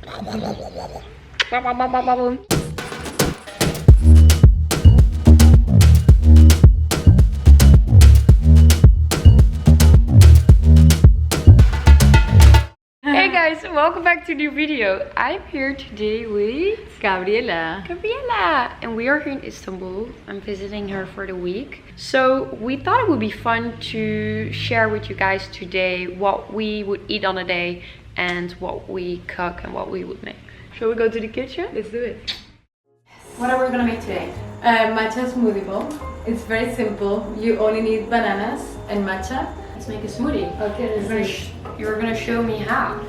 Hey guys, welcome back to a new video. I'm here today with Gabriela. And we are here in Istanbul. I'm visiting her for the week. So we thought it would be fun to share with you guys today what we would eat on a day and what we cook and what we would make. Shall we go to the kitchen? Let's do it. What are we gonna make today? Matcha smoothie bowl. It's very simple. You only need bananas and matcha. Let's make a smoothie. Okay, You're gonna show me how.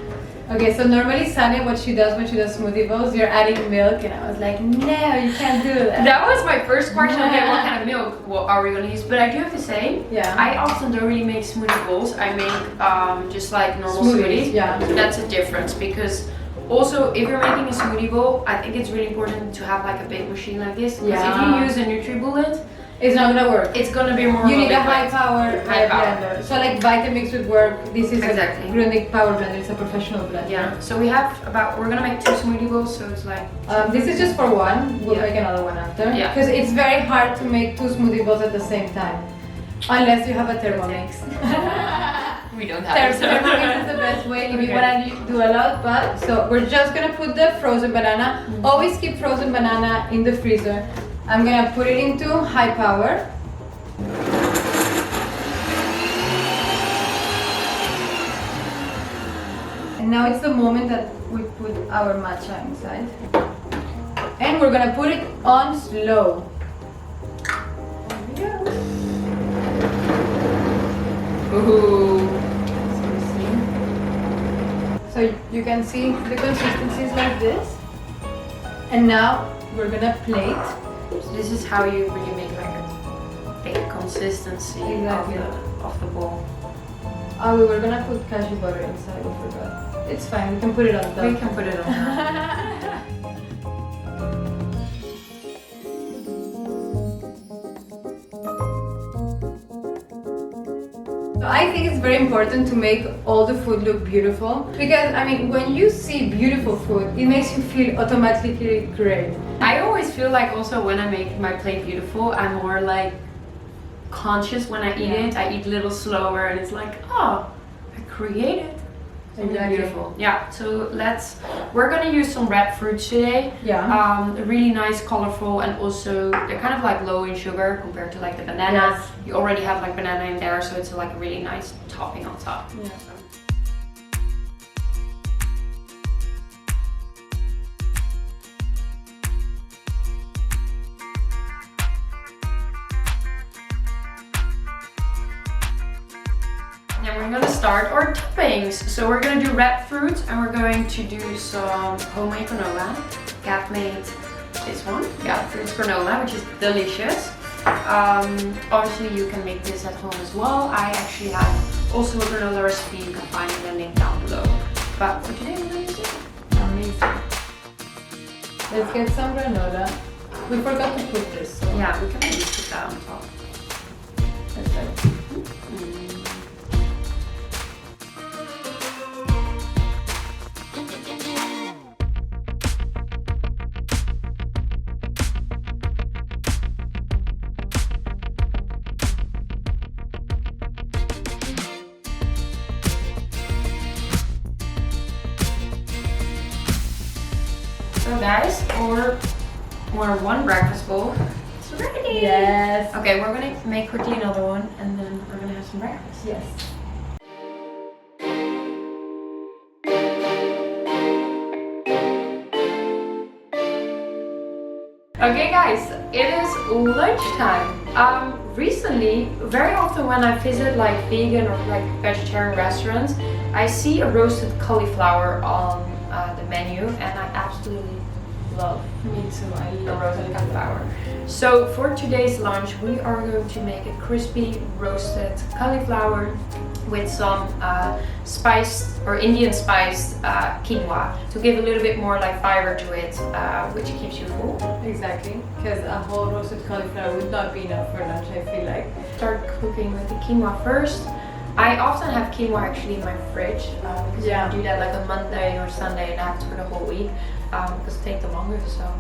Okay, so normally Sanne, what she does when she does smoothie bowls, you're adding milk, and I was like, no, you can't do that. That was my first question. Okay, what kind of milk are we gonna use? But I do have to say, Yeah. I often don't really make smoothie bowls. I make just like normal smoothies. Yeah. So that's a difference because also if you're making a smoothie bowl, I think it's really important to have like a big machine like this. Because if you use a Nutribullet, It's not gonna work. it's gonna be more. You need a liquid. high power blender. So like Vitamix would work. This is Exactly. a Grundig power blender. It's a professional blender. Yeah. So we have we're gonna make 2 smoothie bowls. So it's like. This is just for one. We'll Yeah. make another one after. Yeah. Because it's very hard to make 2 smoothie bowls at the same time, unless you have a Thermomix. We don't have it. Thermomix is the best way if you wanna do a lot. But so we're just gonna put the frozen banana. Always keep frozen banana in the freezer. I'm gonna put it into high power. And now it's the moment that we put our matcha inside. And we're gonna put it on slow. There we go. Ooh. So you can see the consistency is like this. And now we're gonna plate. So this is how you really make like a thick consistency Exactly. of the bowl. Oh, we were gonna put cashew butter inside, we forgot. It's fine, we can put it on top. We can put it on. So I think it's very important to make all the food look beautiful. Because, I mean, when you see beautiful food, it makes you feel automatically great. I always feel like also when I make my plate beautiful, I'm more like conscious when I eat it. I eat a little slower and it's like, oh, I created something Exactly. beautiful. Yeah, so we're gonna use some red fruits today. Yeah. Really nice, colorful, and also they're kind of like low in sugar compared to like the banana. Yes. You already have like banana in there, so it's like a really nice topping on top. Yeah. And we're gonna start our toppings. So we're gonna do red fruit and we're going to do some homemade granola. Gab made this one, Gab Fruits granola, which is delicious. Obviously you can make this at home as well. I actually have also a granola recipe, you can find in the link down below. But for today we're gonna use it. Amazing. Let's get some granola. We forgot to put this. So Yeah, we can maybe put that on top. let's do it. So guys, for one breakfast bowl, it's ready. Yes. Okay, we're gonna make quickly another one and then we're gonna have some breakfast. Yes. Okay guys, it is lunchtime. Recently, very often when I visit like vegan or like vegetarian restaurants, I see a roasted cauliflower on the menu and I absolutely love Me too. I the love roasted cauliflower. So for today's lunch, we are going to make a crispy roasted cauliflower with some spiced or Indian spiced quinoa to give a little bit more like fiber to it, which keeps you full. Exactly, because a whole roasted cauliflower would not be enough for lunch, I feel like. Start cooking with the quinoa first. I often have quinoa actually in my fridge because I do that like on Monday or Sunday and that's for the whole week because it takes the longest. So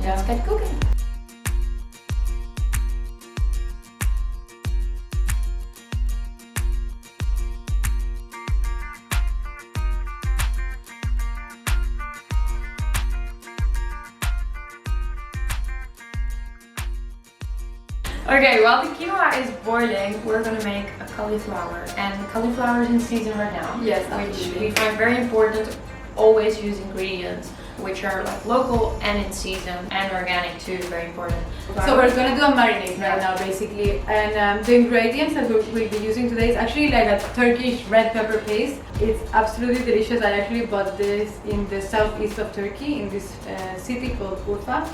let's get cooking. Okay, while the quinoa is boiling, we're gonna make a cauliflower. And cauliflower is in season right now. Yes, which we find very important. Always use ingredients which are like local and in season, and organic too is very important. So we're gonna do a marinade right now basically, and the ingredients that we'll be using today is actually like a Turkish red pepper paste. It's absolutely delicious. I actually bought this in the southeast of Turkey in this city called Urfa.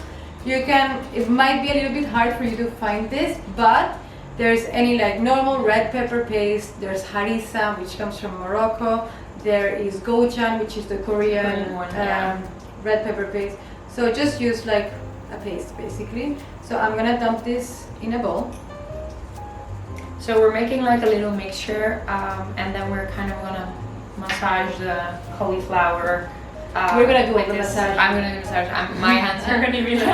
It might be a little bit hard for you to find this, but there's any like normal red pepper paste, there's harissa, which comes from Morocco, there is gochujang, which is the Korean red pepper paste. So just use like a paste basically. So I'm gonna dump this in a bowl. So we're making like a little mixture, and then we're kind of gonna massage the cauliflower. We're gonna do a massage. I'm gonna do a massage. My hands are gonna be like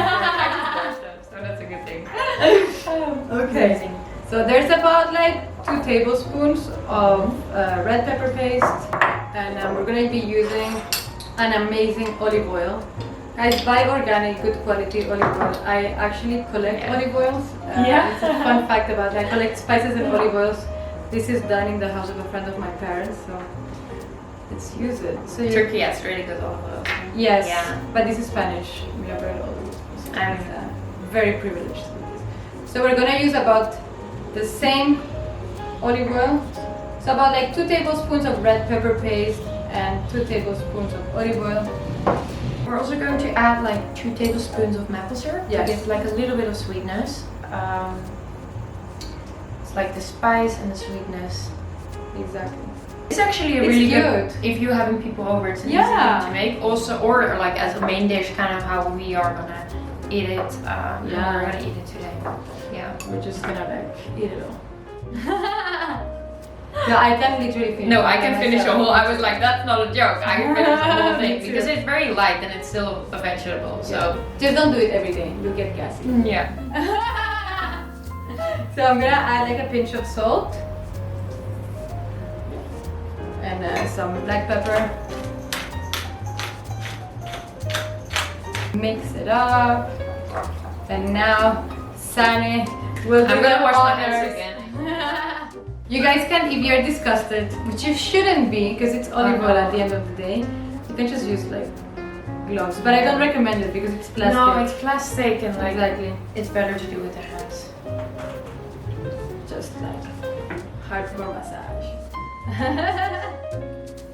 so that's a good thing. Okay. Amazing. So there's about like 2 tablespoons of red pepper paste, and we're gonna be using an amazing olive oil. Guys, buy organic, good quality olive oil. I actually collect olive oils. It's a fun fact about it. I collect spices and olive oils. This is done in the house of a friend of my parents, so let's use it. So Turkey has really good olive oil. Yes, but this is Spanish. We are very old. So I'm very privileged with this. So we're gonna use about the same olive oil. So about like 2 tablespoons of red pepper paste and 2 tablespoons of olive oil. We're also going to add like 2 tablespoons of maple syrup to give like a little bit of sweetness. It's like the spice and the sweetness. Exactly. It's actually a really good if you're having people over. It's an easy thing to make. Also, or like as a main dish, kind of how we are gonna eat it. We're gonna eat it today. Yeah, we're just gonna like eat it all. No, I can literally finish. No, I can finish a whole. I was like, that's not a joke. I can finish the whole thing because it's very light and it's still a vegetable. So just don't do it every day. You'll get gassy. Yeah. So I'm gonna add like a pinch of salt and some black pepper. Mix it up, and now Sanne will do I'm gonna wash my hands again. You guys can, if you're disgusted, which you shouldn't be because it's olive oil at the end of the day, you can just use like gloves. But I don't recommend it because it's plastic. No, it's plastic and like exactly. It's better to do with the hands. Just like hardcore massage.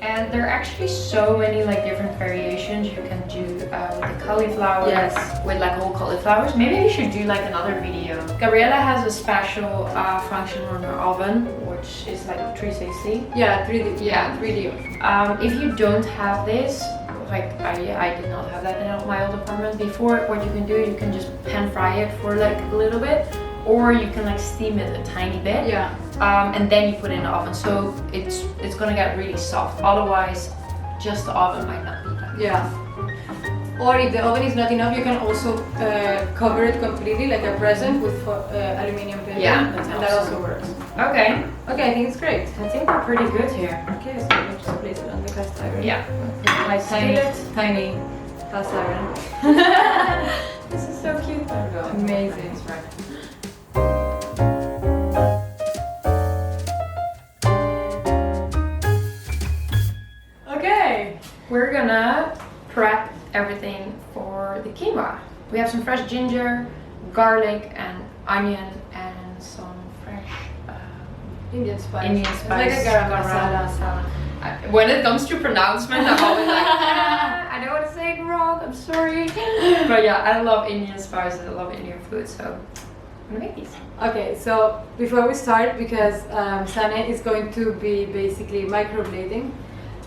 And there are actually so many like different variations you can do with the cauliflower. Yes. With like whole cauliflowers. Maybe we should do like another video. Gabriela has a special function on her oven, which is like 360. Yeah, 3D. Yeah, 3D. If you don't have this, like I did not have that in my old apartment before, what you can do, you can just pan fry it for like a little bit, or you can like steam it a tiny bit. Yeah. And then you put it in the oven, so it's gonna get really soft. Otherwise, just the oven might not be that. Yeah. Or if the oven is not enough, you can also cover it completely like a present with aluminum paper. Yeah, and that also works. Okay. Okay, I think it's great. I think we're pretty good here. Okay, so we'll just place it on the cast iron. Yeah. My tiny cast iron. This is so cute. Amazing. Okay. We're gonna prep everything for the quinoa. We have some fresh ginger, garlic, and onion, and some fresh Indian spice. Indian spice. It's like a garam masala. When it comes to pronouncement, I'm always like, I don't want to say it wrong, I'm sorry. But yeah, I love Indian spices, I love Indian food, so I'm gonna make these. Okay, so before we start, because Sanne is going to be basically microblading,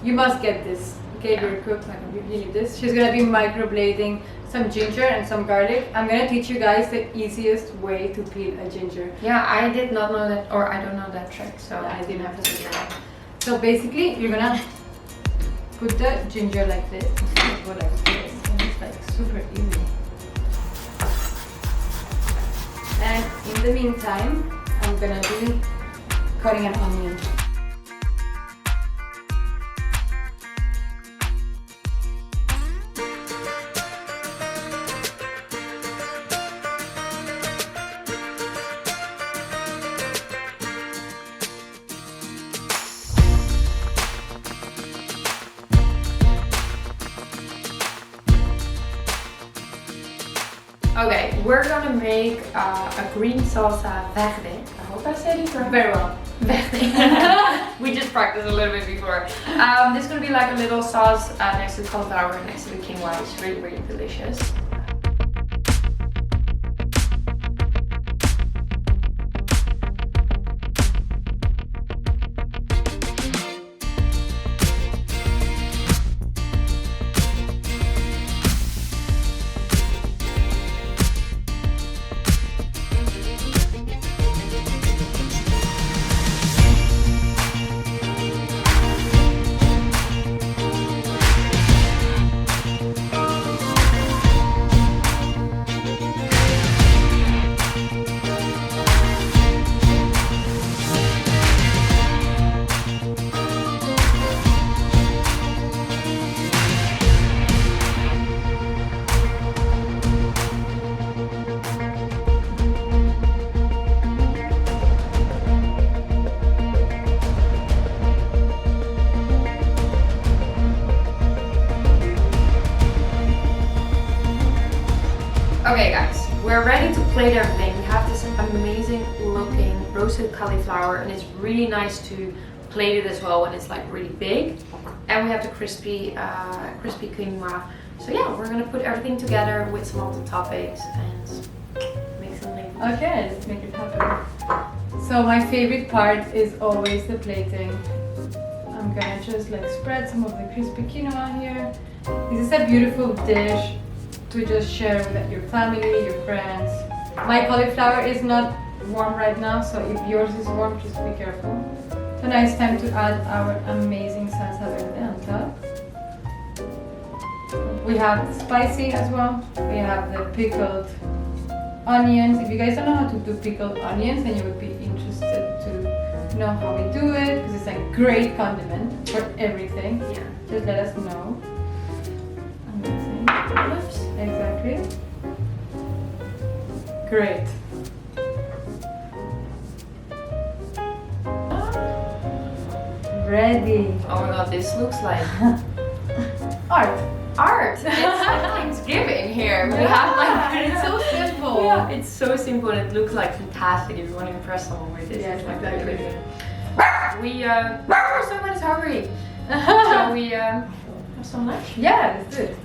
you must get this. Gabriela cooked, I can give you this. She's gonna be microblading some ginger and some garlic. I'm gonna teach you guys the easiest way to peel a ginger. Yeah, I did not know that, or I don't know that trick, so Yeah, I didn't have to figure it out. So basically, you're gonna put the ginger like this. Go like this, and it's like super easy. And in the meantime, I'm gonna be cutting an onion. Okay, we're gonna make a green salsa verde. I hope I said it right. Very well. Verde. We just practiced a little bit before. This is gonna be like a little sauce next to cauliflower and next to the quinoa. It's really, really delicious. Okay guys, we're ready to plate everything. We have this amazing looking roasted cauliflower and it's really nice to plate it as well when it's like really big. And we have the crispy quinoa. So yeah, we're gonna put everything together with some of the toppings and make something. Okay, let's make it happen. So my favorite part is always the plating. I'm gonna just like spread some of the crispy quinoa here. This is a beautiful dish to just share with your family, your friends. My cauliflower is not warm right now, so if yours is warm, just be careful. So now it's time to add our amazing salsa verde on top. We have the spicy as well. We have the pickled onions. If you guys don't know how to do pickled onions, then you would be interested to know how we do it, because it's a great condiment for everything. Yeah. Just let us know. Amazing. Oops. Exactly. Great. Ready. Oh my god, this looks like Art. art. It's like Thanksgiving here. We have like it's so simple. Yeah, it's so simple and it looks like fantastic if you want to impress someone with this. Yes, It's like exactly. really good. Someone is hungry. So we have some lunch. Yeah, let's do it.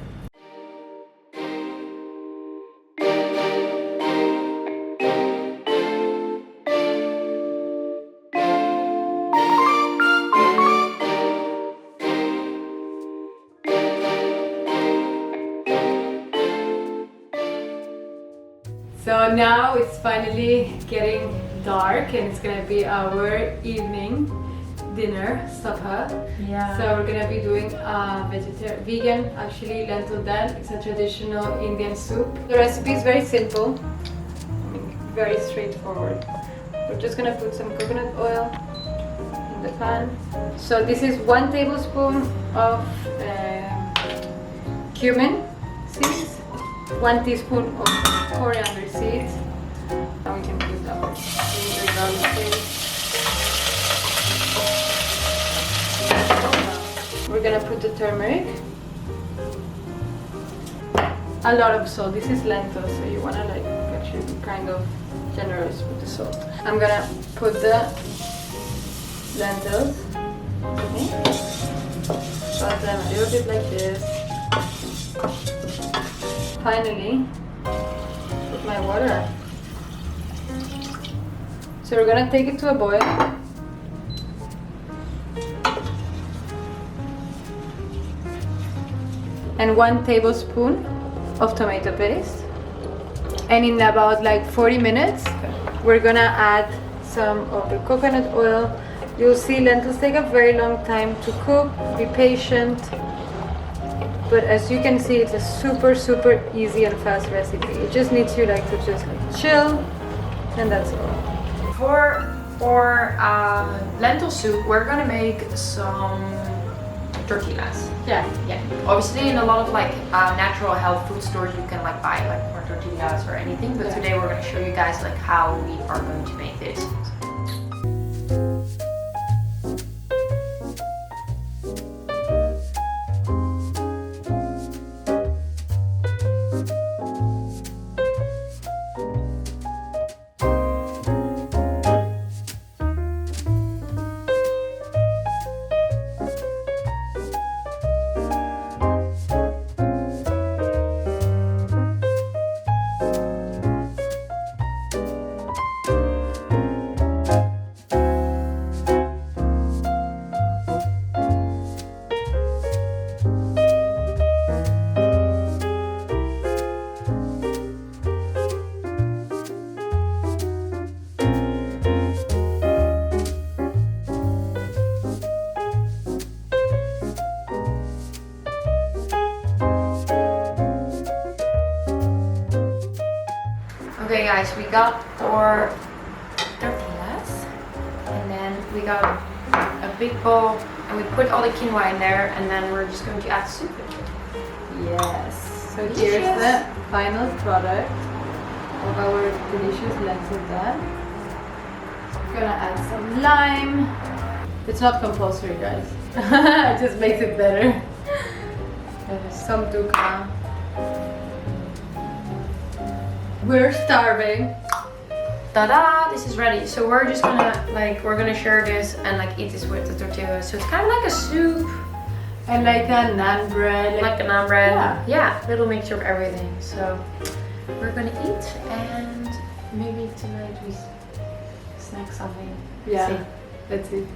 So now it's finally getting dark and it's gonna be our evening dinner, supper. Yeah. So we're gonna be doing a vegan, actually lentil dal. It's a traditional Indian soup. The recipe is very simple, very straightforward. We're just gonna put some coconut oil in the pan. So this is 1 tablespoon of cumin seeds, 1 teaspoon of coriander seeds. Now we can put our ginger garlic paste. We're gonna put the turmeric. A lot of salt. This is lentils, so you wanna like actually be kind of generous with the salt. I'm gonna put the lentils. Okay. Salt them a little bit like this. Finally, put my water. So we're gonna take it to a boil. and 1 tablespoon of tomato paste. And in about like 40 minutes, we're gonna add some of the coconut oil. You'll see lentils take a very long time to cook. Be patient. But as you can see, it's a super easy and fast recipe. It just needs you like to just like chill, and that's all. For lentil soup, we're gonna make some tortillas. Yeah. Obviously, in a lot of like natural health food stores, you can like buy like more tortillas or anything. But today we're gonna show you guys like how we are going to make this. Okay guys, we got our tortillas and then we got a big bowl and we put all the quinoa in there and then we're just going to add soup. Yes. So here's the final product of our delicious lentil dal. We're gonna add some lime. It's not compulsory, guys. It just makes it better. Some dukkha. We're starving. Ta-da! This is ready. So we're just gonna we're gonna share this and like eat this with the tortillas. So it's kind of like a soup and like a naan bread. Like a naan bread. Yeah, little mixture of everything. So we're gonna eat and maybe tonight we snack something. Yeah. Let's see.